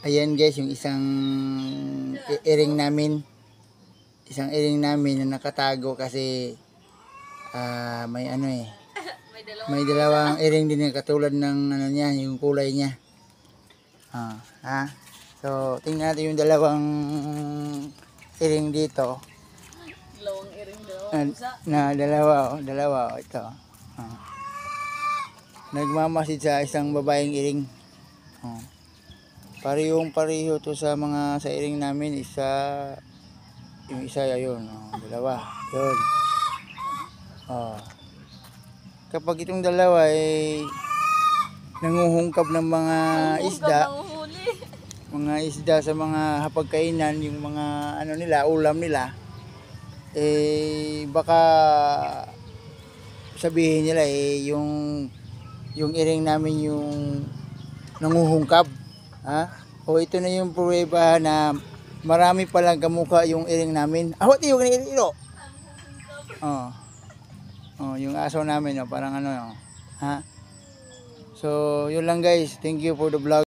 ayan guys, yung isang iring namin. Isang iring namin na nakatago kasi may ano eh. May dalawang iring din na katulad ng ano niya, yung kulay niya. So, tingnan natin yung dalawang iring dito. Dalawang iring, dalawang pusa. Dalawa, ito. Nagmamasid sa isang babaeng iring. Parehong-pareho to sa mga sa iring namin. Yung isa ayun, dalawa. Yun. Kapag itong dalawa ay nanguhungkab ng mga isda, sa mga hapagkainan, yung mga ano nila, ulam nila, baka sabihin nila yung iring namin yung nanguhungkab. O ito na yung pruweba na marami palang kamukha yung iring namin. Awat yung iring ilo. Yung aso namin, parang ano. So, yun lang guys. Thank you for the vlog.